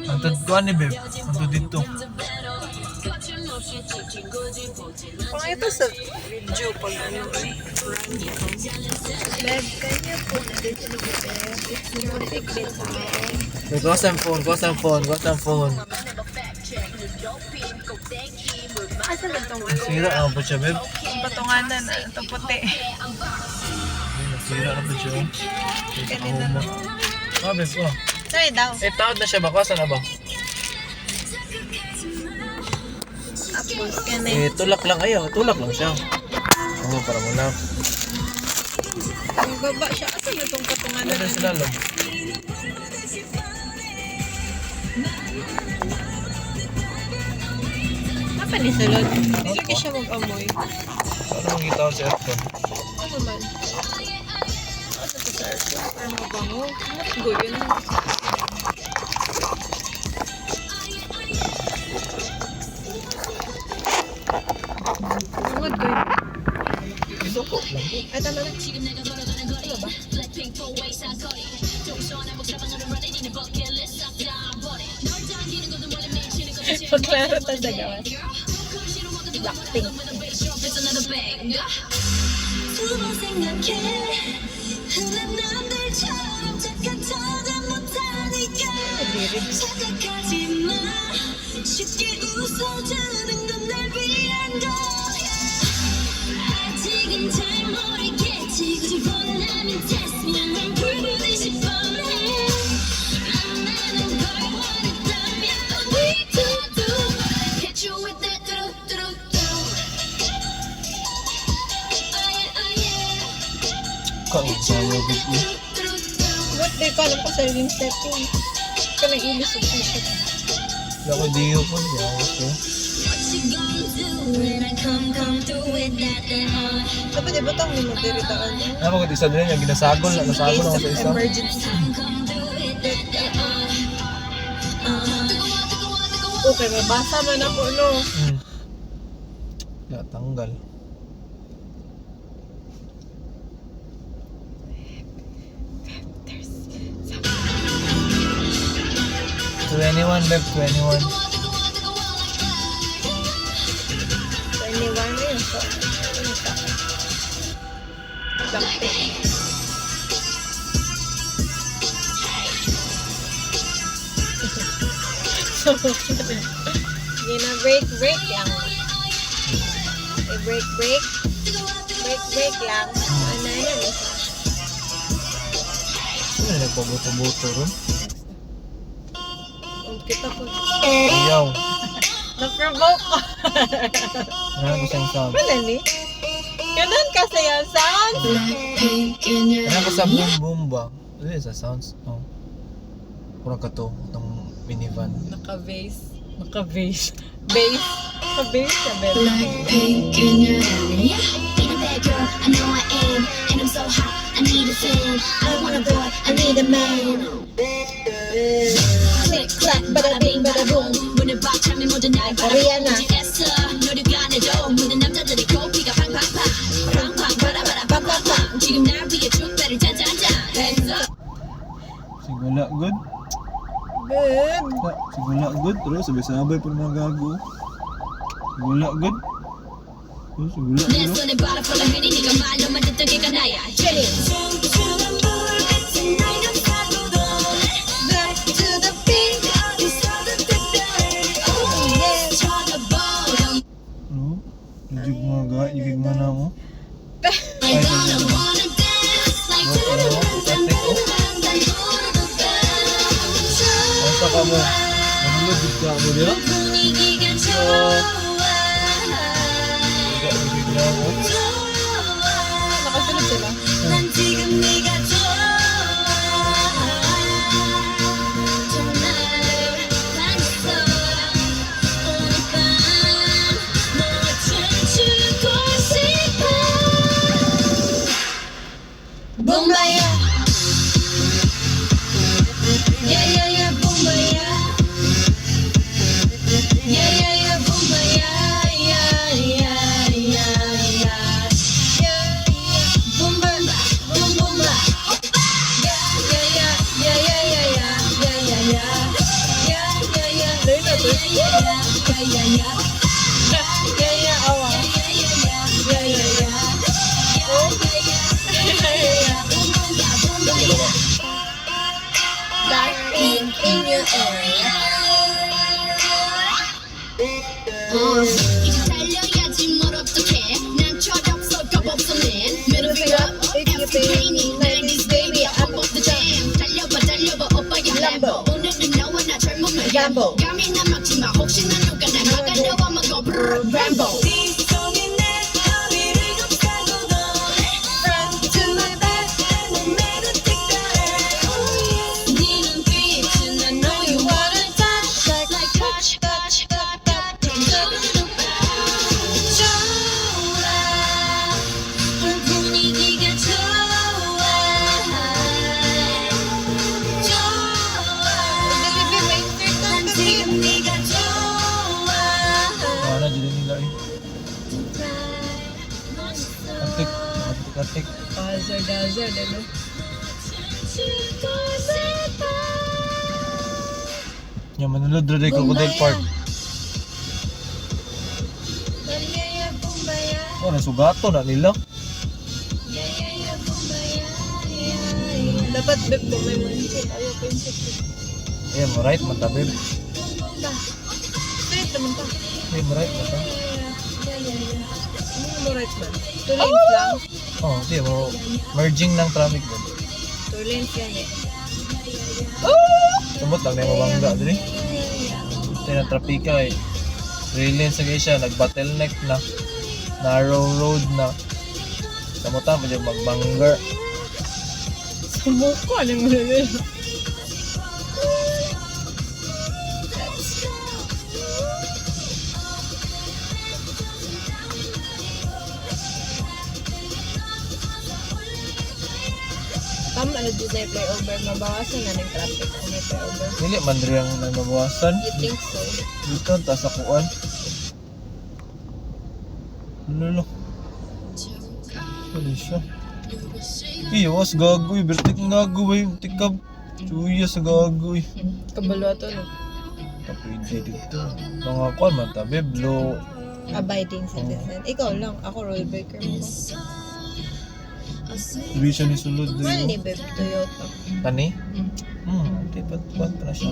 Ang tagkuhan ni Beb. Ang dito. Pang ito sa video pag ano eh. Beb, kanya po na dito ni Beb. Music beta. May kuha sa phone. Asa na itong ano? Sira ako pa siya, Beb. Patunganan na. Ito puti. Sira na pa siya. Kanina na. Ah, Beb, oh. Sorry daw. Taod na siya ba? Kuha na ba? Tapos kanina. Tulak lang ayaw. Tulak lang siya. Oo, para mo lang. Ang baba siya. Asa na itong patunganan? Ano sila lang? Apa ni salon? Hindi lagi siya mag-amoy. Ano mong kita sa aircon? Ano man? Ano to sa aircon? Para mabango? Mas go yun. Tungod ko yun. Ito ko lang. Ay, tama na. Ano ba? Paklaro tayo sa gawas. Blackpink. Kaugsawa, Beb. What day pa alam ko sa yung step yun. Ka nag-ilis sa t-shirt. Hindi ako diyo po. Hindi ako siya. Dapat di ba itong may magdiritaan? Ano mo isa din yung ginasagol. Nasagol ako sa isa. Emergency. Okay, mabasa man ako, no? Natanggal. There's 21, Beb. 21. 21 na yun. So, ano ka? Blackpink. So, break lang. Break lang. Ano na yun? Ano yung nagpabuto-buto ron? Kita ko. Iyaw. Na-provoke ko. Ano ko siyang sound? Wala ni? Ganun kasi yung sound. Ano ko sa boom boom ba? Ano yun sa sounds? Oh. Kurang ka to. Itong minivan. Naka-bass. Bass ka, babe. Blackpink in your area. Being a bad girl, I know I am. And I'm so hot, I need a fan. I don't want a boy, I need a man. Click, clack, bada bing, bada boom. 문을 박 차면 모든 날 Ariana. 바라보지 애써. 노력 안 해도 모든 남자들이 코피가 팡팡팡. 팡팡, 바라바라, 팡팡팡. 지금 날 위해 축배를 짠짠짠. Hands up. Sigula good? Good. Sigula good? Pero sabay-sabay po mga gago. Sigula good? Sigula 내 good? 손에 바로 풀어 흐리니까 말로만 듣던 게 나야. Jenny. Back to the beat. Oh, yeah. Ano? Yung mga ga, yung mga na mo. I don't wanna dance like Ang saka mo. Manulog ka mo niya? 분위기가 좋아. Bigla mo. Nakasunod sila. 난 지금 네가 좋아. 정말 반했어. 오늘 밤 너와 춤추고 싶어. 봄바야. Yeah, yeah, yeah, 봄바야. Yeah, yeah, yeah, 봄바야. Yeah, yeah, yeah, yeah. Yeah, awa. Dark pink in your area. 이제 달려야지 뭘 어떡해 난 철없어 겁없어 낸 Middle finger up entertaining 90s baby I'm off the jam 달려봐 오빠야 Lambo 오늘은 너와 나 젊음을 gamble 감히 난 막지마 혹시나 누가 날 막아 너와 막어 Rambo 네 눈빛은 I know you wanna touch like touch 좋아 분위기가 좋아 난 지금 네가 좋아 Wala dyan nila eh. Atik. Hazard, ano? Yung manulod rin Crocodile Park. Yaya, bumbaya. Oh, nasugato na nila. Yaya, bumbaya. Dapat beb ko may mindset. Ayaw ko yung set. Eh, mo right man ta, babe. Straight naman pa. Eh, mo right man ta. Ano mo right man? 2 lanes lang. Oh, di mo merging ng traffic doon. 2 lanes yan eh. Sumot lang na yung mabangga din eh. Ito yung trapika eh. 3 lanes na siya, nag-bottleneck na. Narrow road na. Samutan pa dyan magbanggar. Sumuko, ano mo na nila? Tama na dito yung flyover, mabawasan na ng traffic kung may flyover. Dili man rin ang namabawasan. You think so? Dito, taas akuan. Lolo. Ano siya? Iwas, gagoy. Bertik ng gagoy. Tikab. Chuya sa gagoy. Kabalo ito, no? Tapwede dito. Mga kuan man tabi. Blow. Abiding citizen. Ikaw lang, ako roll breaker mo. Vision ni sulod. Mahal ni Beb Toyota. Kani? Di pa na siya.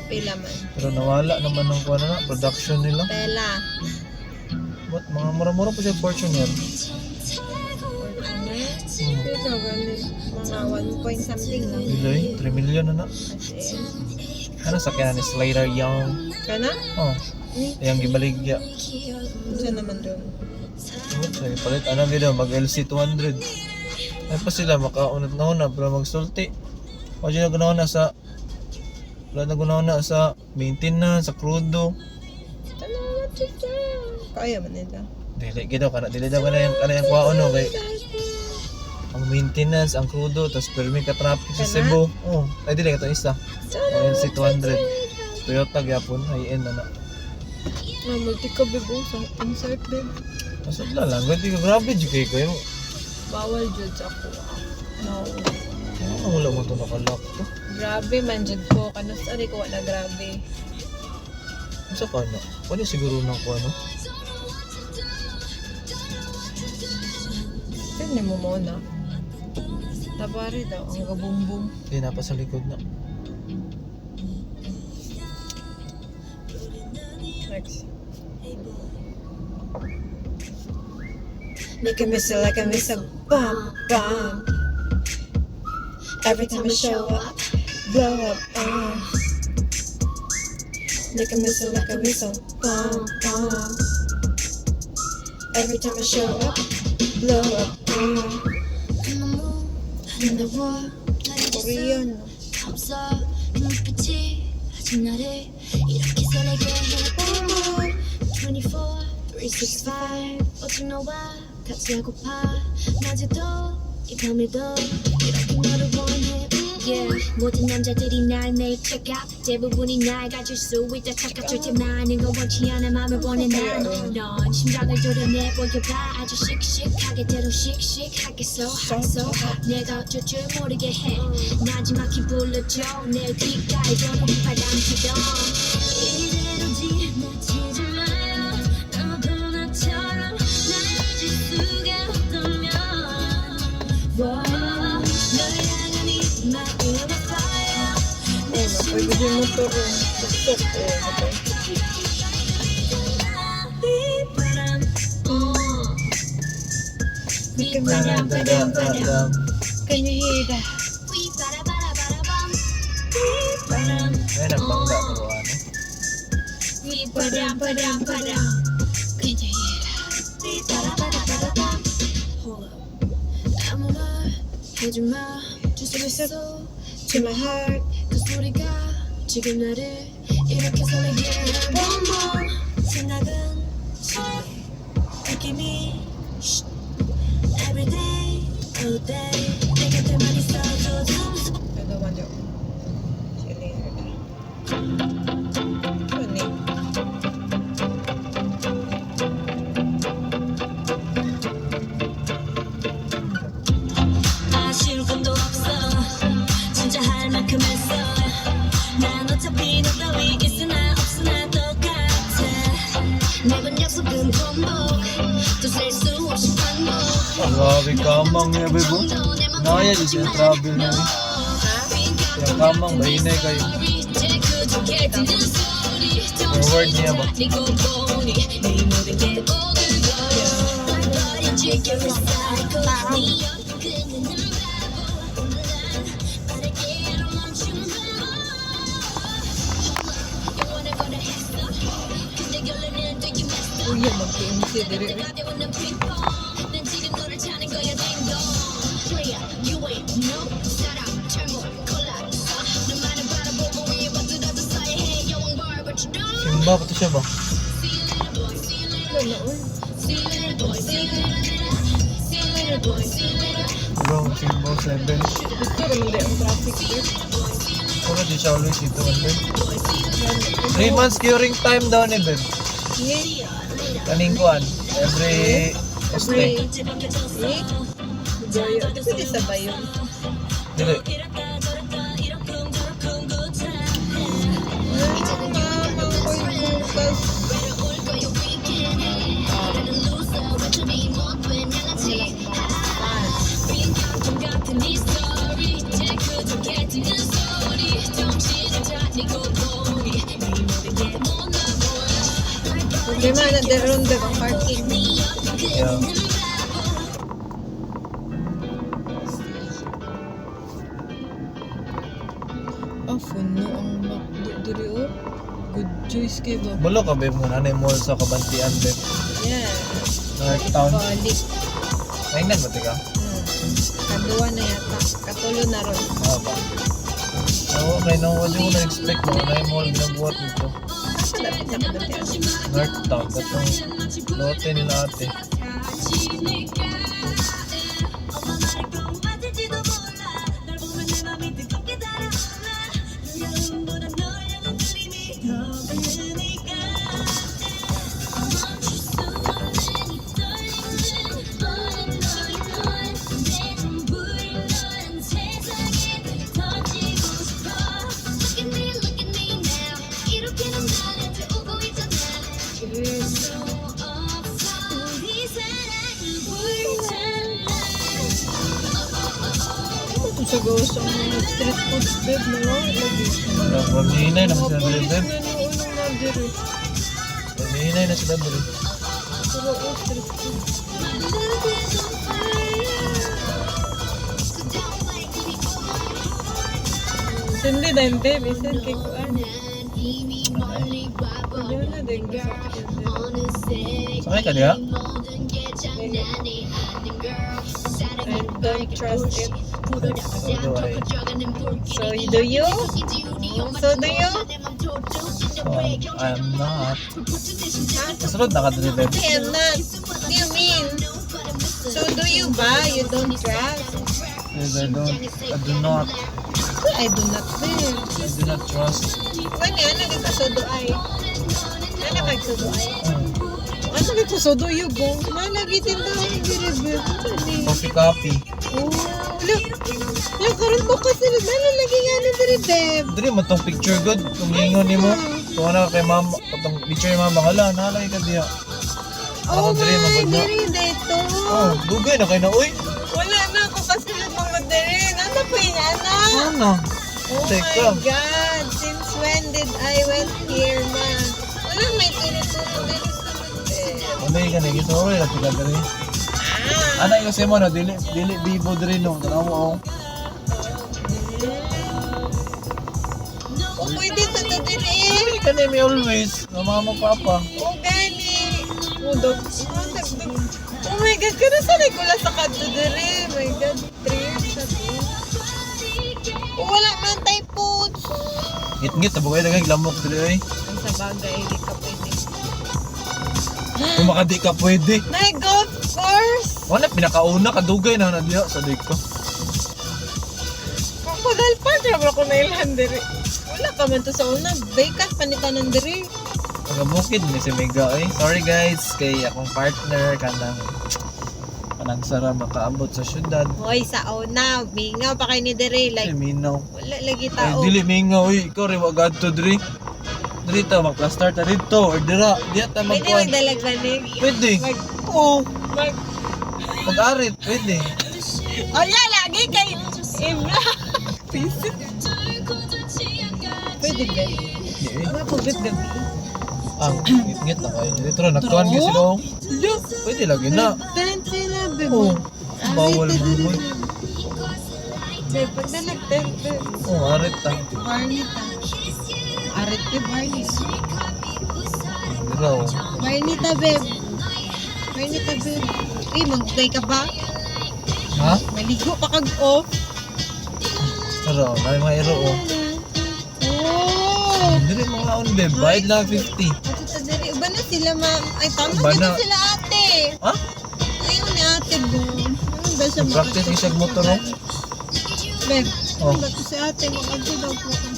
Pila man. Pero nawala naman ng kuan na production nila. Pela. What? Mga mura-mura pa siya Fortuner. Ikaw ganun. Mga 1 point something lang. Bilay, 3 million na na. Kasi, Ano sakyan ni Slater Young? kana? Oh, yung gibaligya. Saan naman doon? Say, palit ano gid mag LC 200. Ay pa sila makaunat na una pero magsulti. O di na ganaw na sa wala na ganaw na sa maintenance, sa crudo. Tanawa chicha. Kaya man nila. Dili gid kana dili daw kana yung kuha no kay ang maintenance, ang crudo, tas permi ka traffic sa Cebu. Oh, ay dili ka to isa. LC 200. Toyota gyapon, high-end na na. Multi ka bebo sa insert beb. Masud na lang, gandi ka grabe di kay kayo. Bawal jud sa ako. No. Ano wala mo to nakalak to? Grabe man jud ko. Kanos ari ko wala grabe. Sa kano? Pwede siguro na ko ano? Pwede mo muna. Tabari daw ang gabumbum. Hindi na pa sa likod na. Next. Make a missile like a missile bomb, bomb. Every time I show up, blow up, Make a missile like a missile bomb, bomb. Every time I show up, blow up, Korean, no? 없어 눈빛이 아직 나를 이렇게 설레게 해 24, 365 오직 너와 같이 하고파 낮에도 이 밤에도 이렇게 너를 원해 Yeah 모든 남자들이 날 매일 check out 대부분이 날 가질 수 있다 착각할 때 많은 건 원치 않아 맘을 원해 난넌 심장을 도려내 보여봐 아주 씩씩하게 대로 씩씩하게 so hot so hot 내가 어쩔 줄 모르게 해 나지막히 불러줘 내 귓가에 도는 바람처럼 이대로 Ay, pwede din motor yung tuktok. Okay. Dadam, dadam, dadam. Can you hear that? Ay, nagbangga ko ano. Padam, padam, padam. Can you hear that? Hold up. 아무 말 하지 마. Just listen To my heart. 그 소리가 지금 나를 이렇게 설레게 해. One more. 생각은 지루해. 느낌이 Every day, all day. 내 곁에만 있어도 좀 Ano man yun? Sila yun. Ano yun? 아쉬울 것도 없어 진짜 할 만큼 했어 난 어차피 너 따위 있으나 없으나 똑같아 매번 약속은 번복 또 셀 수 없이 반복 Grabe kamang niya, bebo. Naya di siya travel na eh. Kaya kamang, mahinay kayo. Forward niya ba? Uy, mag-MC diri. Simba pa to siya ba? Ano, uy. Bro, Simba 7. Dito naman di ang traffic there. Kung di siya always dito, Ben. 3 months curing time daw ni Ben. Ngayon, Kaning kuan. Every Free. este. Bayo. Pwede sa bayo. Dili. Mama ko'y bukas. Problema na daron ang parking. Yeah. Ah, puno ang McDo diri oh. Good choice kay ba? Bulo ka Ben mo na mall sa Kabantian Ben. Yeah. North Town. Balik. Maingan ba tika? Kaduwa na yata. Katulo na ron. Ah ba. Oo, kay nang wala mo na-expect mo na yung mall ginabuhat nito. Asa dapat na kabantian? North Town, katong lote nila ate. Ito sa gawas ang mga street food bed na nga. Lagi. Maghihinay na sila dali Ben. Ano na diri. Maghihinay na sila dali. Pero oh, street food. Sindi na yung baby. Sindi kay Kuan. Pwede na din kasakyan din. Sakay ka diha? I don't trust it. Oo, ay. So, do you? So, do you? I'm not. Kasunod na ka dali Ben. I am not. What do you mean? So, do you ba? You don't trust? Yes, I do not. I do not feel. I do not trust. Kani, ano ka so do I? Ano ka so do I? Ano ka so do you go? Nalagitin daw yung giribir. Coffee copy. Oh, look. Look, karoon mo kasi nalalagi nga na diribib. Dili mo tong picture good. Kung lingon ni mo. Kung ano kay mama. Itong picture ni mama. Hala, nalagay ka diha. Oh Ako diri my, magod na. diri dito. Oh, dugay na kayo na. Uy! Wala na ako kasi yung mga diri. Ano Queen, ano? Ano? Oh Teka. my God! Since when did I went here, man? Walang may turo-turo din sa mga Ano yung ganun? Sorry, na pila dali. Ano yung kasi mo na, dili bibo dali no. Tanaw mo, oh. O pwede ito din eh. Hindi ka na may always. Na mga magpapa. O gani. O dagdag. Oh my God, kada sanay ko lang sa kanto diri. My God, trip sa to. O wala man tayo po. Ngit-ngit, tabo kayo naging lamok dali, eh. Ang sa bagay, hindi ka pwede. Kung makadi ka pwede. My golf course! Wala, pinakauna, kadugay na diya sa dik ko. Crocodile Park, naman ako na ilan diri. Wala ka man to sa una. Bakas, panitanan diri. Nagabukid ni si Mega, eh. Sorry guys, kay akong partner, kanang sara makaabot sa syudad. Hoy, sa una, mingaw pa kayo ni diri. Ay, Like, minaw. wala lagi Ay, tao. dili mingaw, eh. Ikaw rin, wagad to, diri. Diri ta, magplastar ta dito, or dira. Diya ta Pwede magkuhan. magdalag banig. Pwede. Mag- Oo. Mag... Mag-arit, pwede. Wala, lagi kay Ibra. Pisit. Pwede ba? Hindi, eh. Ano po gabi? Ang ngit-ngit na kayo. Dito rin, nagkuhan kayo sila, oh. Pwede lagi na. Tent sila, bebe. Oo. Bawal mo mo. Bebe, pag na nag-tent, Oo, arit ta. Barney ta. Arit ka, Barney. Dira, oh. Barney ta, bebe. Barney ta, bebe. Uy, magkay ka ba? Ha? Maligo pa kag-off. Pero, may mga iro, oh. Oh! Dili mga on, babe. Bayad lang 50. Ato ta diri. Uba na sila, ma'am. Ay, tama Uba dito na. sila, ate. Ha? Ayaw ni ate, bo. Ano ba siya Practice makatulog isang motor, oh. Beb, Oh. ano ba ito si ate? Makagod daw po kung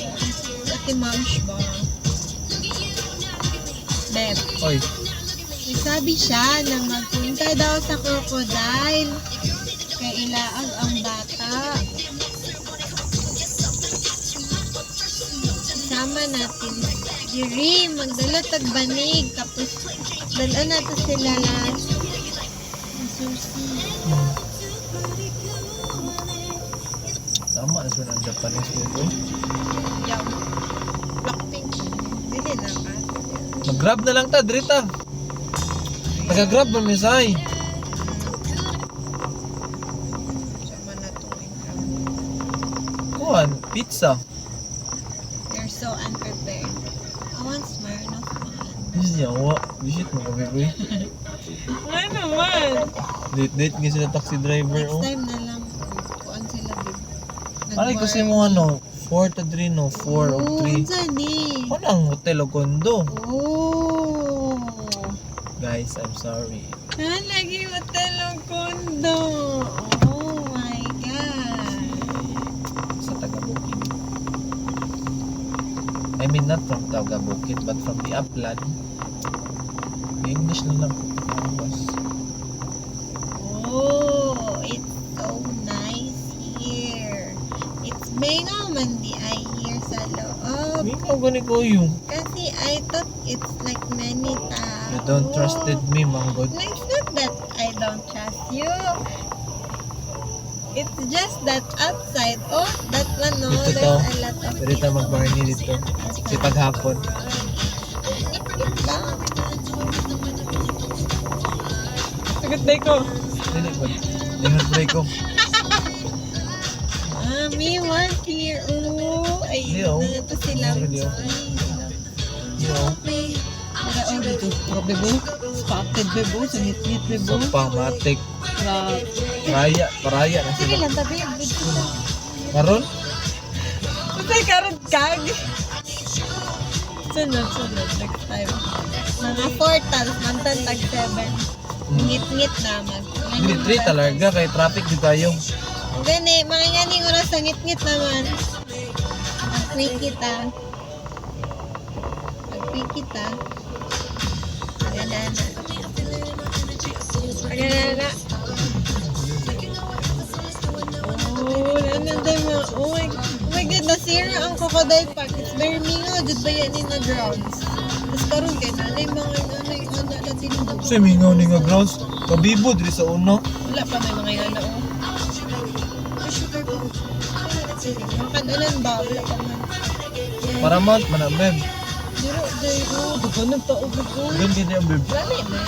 ate Mams ba? Beb, Oy. nagsabi siya na magpunta daw sa crocodile. Kaya ilaag ang bata. Sama natin. Yuri, magdala tagbanig. Tapos, dala natin sila last. Susi. Tama na siya ng Japanese food, oh. Yaw. Blackpink. Dili na ka. Mag-grab na lang ta, drita. Taga-grab ba, Misay? Sama na tuwing ka. Kuhan, pizza. You're so unprepared. I want Smirnoff man. Hindi yawa. Visit mo kami, boy. Ano naman? Date-date nga sila taxi driver, Next oh. time na lang. Kuan sila, babe. Ay, kasi mo ano, 4 to 3, no? 4 o 3. Saan eh? Ano ang hotel o condo? Oh. Guys, I'm sorry. Lagi hotel o kondo. Oh my God. Sa Taga-Bukid. I mean, not from Taga-Bukid, but from the upland. English na lang. Oh, it's so nice here. It's Bengal Mandi I here sa loob. May ikaw gani ko yung. Kasi I thought it's like many tao. You don't trusted me, manggod. No, it's not that I don't trust you. It's just that outside. Oh, that one, no. Dito There's to. a lot of Pwede tayo mag-barney dito. Kasi paghapon. It lang. Sagot na ko. Dili ba? Ingat break ko. Me want here. Oh, ay, Leo. ito sila. Leo. Yo. Para oh, dito. Grabe bo. Spotted bebo. Sangit-ngit bebo. So, pamatik. Grabe. Paraya na Sige sila. lang, tabi. Karon? Patay karot kag. Sunod, next time. Mga 4 tals, mantan tag 7. Ngit-ngit naman. Dili 3 talaga kay traffic di tayo. Gani, mga nganing oras sa ngit-ngit naman. Mag-quick kita. Mag-quick kita. Ganana. Ganana. Oh, nananday mo. Oh my God, nasira ang Crocodile Park. It's very mingo. Did ba yan in the grounds? Tapos karoon kayo na, mga nanay, anak na tinubog. Kasi mingaw ni nga grounds. Kabibo diri sa uno. Wala pa may mga yana, oh. May sugar po. sila. Makadalan ba? Wala pa man. Para month man ang beb. Diro, dugo nagtaog ko. Ganyan din ang beb. Lali ba?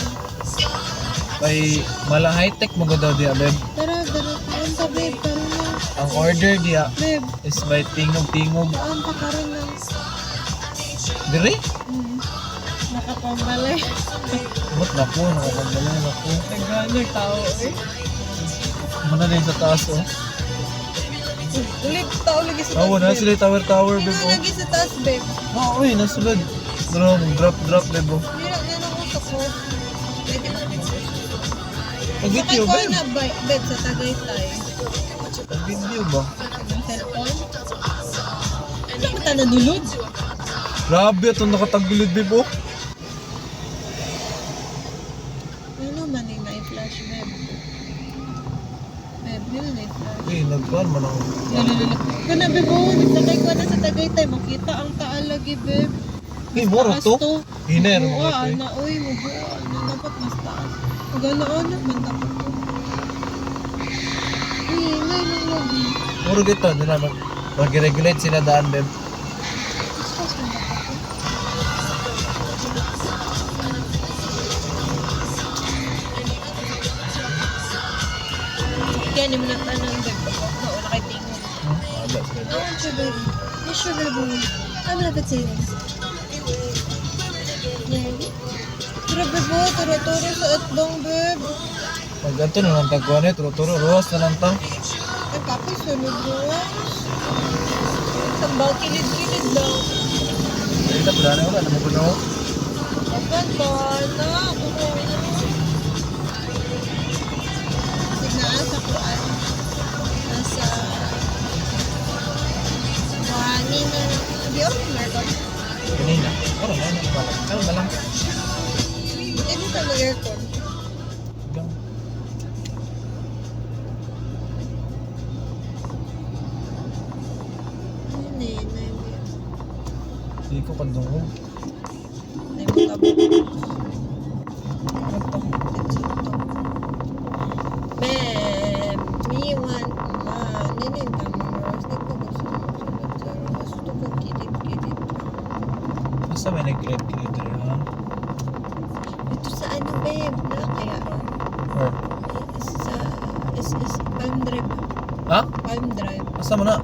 Kay mala high-tech mo daw diya beb. Tara, taan pa babe, karon na. Ang order diya Babe, is by tingog-tingog. taan pa karon na. Diri? Nakapambalay. Ba't naku, nakapagdala na ako. Nagano'y tao eh. Muna din sa taas oh. Ulit, tao lagi sa taas, Oh, na sila tower beb Tingnan oh. lagi sa taas, babe. Oh, uy, nasulod. Drop beb oh. Hira na ng utok ko. Pwede ba? Pag-video Sakay ko beb. na, babe, sa Tagaytay. Pag-video ba? Ang cellphone. Ano ba tayo nadulod? Grabe, itong nakatagulid beb oh. Ano man yung na-flash, babe? Babe, yun na-flash. Uy, nagkuhan man ang... Kana, babe, oh, nagsakay ko na sa Tagaytay. Makita ang taal lagi, babe. Uy, moro Taas to. Hiner mo Oo, ito eh. ana, uy, mabuo. Ano, dapat mas taas. Magana-ana, man dapat to. Uy, inay ng lobby. Moro dito, nila mag-regulate sila daan beb. Tapos man dapat to. Kaya ni mo na tanong, babe. Wala kay tingog. Ada sila. I want your baby. Yes, your baby. I'm not saying. Grabe po, turo-turo sa atbang, babe. Pag ato na lang tagkuhan eh, turo-turo, ruwas na lang tang. Ay, papi, sunod mo. Sambal, kilid-kilid lang. Ay, na pala na wala, namugulo. Kapan ba? Na, kukuha na. Signaan sa kuan. Nasa... Buhangin na. Di ako meron. Kanina. Pero na, wala. Ano na lang. Hindi ka mag-aircon. Hanggang. Ano yun? Hindi ko kadungog. Beb, me want ma. Ninin ka mo. Di ko gusto mo sa gusto ko kilit-kilit. Basta may nag-create rin ha. Ito sa ano, babe? Na kaya Or, is Palm Drive. ha? Palm Drive. Basta mo na.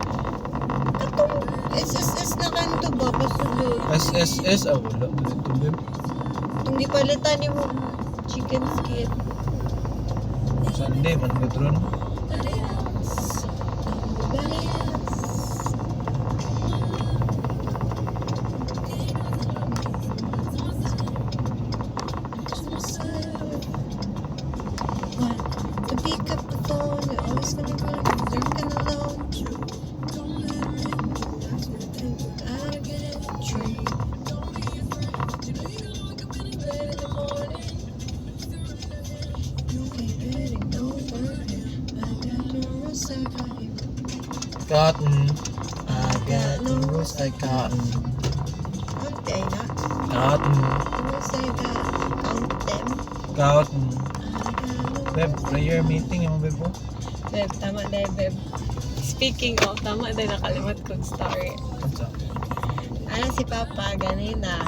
Atong SSS na kanto ba? Pasulod. SSS, ah wala. Dito beb. Itong gipalitan ni mo. Chicken skin. Sunday, man gudron. To pick up the phone, you're always gonna run, you're gonna lounge. I get it, true. Cotton. I got no rules, I cotton. Ante ay na. Cotton. Ano sa'yo ka? Countem? Cotton. Beb, prayer meeting yung beb mo. Beb, tama na beb. Speaking of, tama na nakalimot kong story. Kansa. Ano si Papa, ganina.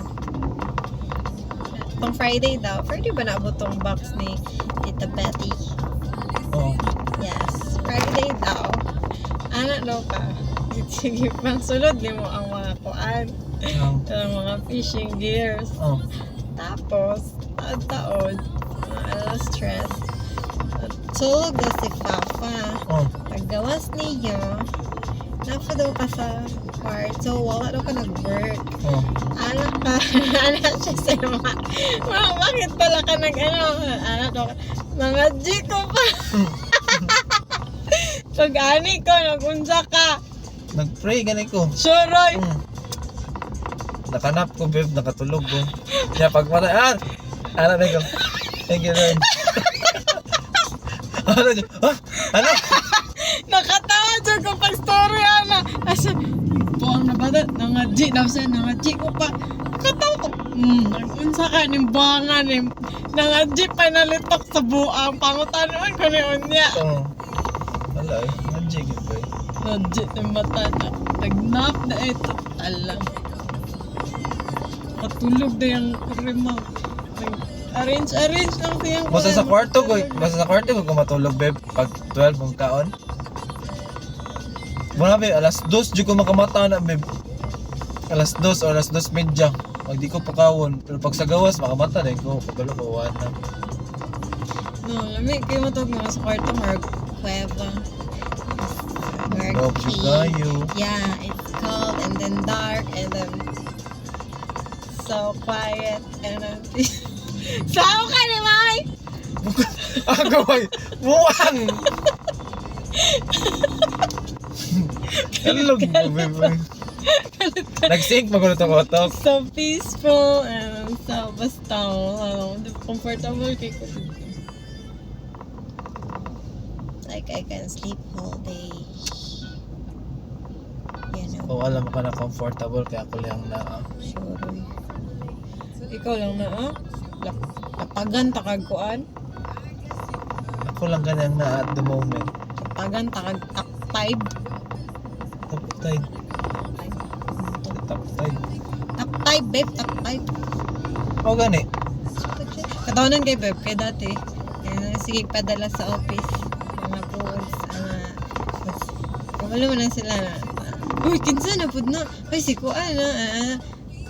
Pang Friday daw. Friday ba naabot tong box ni Tita Betty? Oo. Yes. Friday daw. Anak daw ka. Sige, pang sulod ni mo ang mga kuan. Ang, Ang mga fishing gears. oh. Tapos, taon-taon, alas stress. Tulog na si Papa. Oh. Paggawas niya, napa daw ka sa part. So, wala daw ka nag-work. Oh. Anak ka, anak siya sa bakit pala ka anak daw ka, mga G ko pa. Pag-ani ko, nagunsa ka. Nag-pray ganit ko. Shuroy! Nakanap ko beb, nakatulog ko. Kaya pag mata, ano na ko. Thank you Lord. Ano dyan? Ano? Nakatawa dyan ko pag story, ana. Asa, buang na ba na? Nangadji, nangadji ko pa. Nakatawa ko. Nagunsa ka, nimbangan, nangadji pa nalitok sa buang. Pangutanuan ko ni Unya. Oo. Wala eh. Nandiyan yun ba eh. Legit yung mata na. Nagnap na ito. Alam. Katulog na yung remote. Arrange lang siyang Basta sa kwarto ko matulog babe pag 12 mong kaon. Muna babe, alas 2 di ko makamata na babe. Alas 2 o alas 2 medya. Pag di ko pakawon, pero pag sa gawas makamata din ko. Pagalo ko na. No, lamig kayo matulog mo sa kwarto or kuweba. Love you kayo. Yeah, it's cold and then dark and then so quiet and then sao ka ni Mai? Ako ay buwang. Kalog mo babe. Nag-sync magulo to kotok. So peaceful and so basta comfortable kay ko. Like I can sleep whole day. You know, O alam ko na comfortable kaya ako lang na sure. Ikaw lang na lapagan takag kuan. ako lang ganyan na at the moment. Lapagan takag top 5. Top tide. Top tide. Top 5 babe, top 5. O gani. Katawanan kay babe kay dati. Kaya sige padala sa office. Mga pools, wala mo na sila na. Uy, kinsa na pud na. Ay, si kuan na.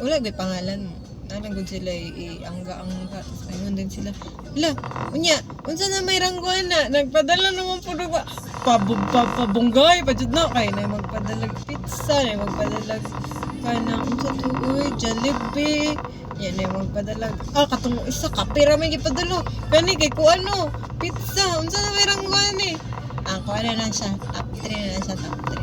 Wala ba pangalan mo? Nanagod sila iangga-angga. Tapos ayun din sila. Hala, unya, unsa na may rangguan na? Nagpadala naman po ba? Pabunggay, pa dyan na. Kaya na magpadalag pizza, na magpadalag kaya na, unsa to, uy, Jollibee. Yan na magpadalag. Katong isa, kapira may ipadalo. Kani, kay kuan no, pizza. Unsa na may rangguan eh. Kuha na lang siya. Top 3 na lang siya, top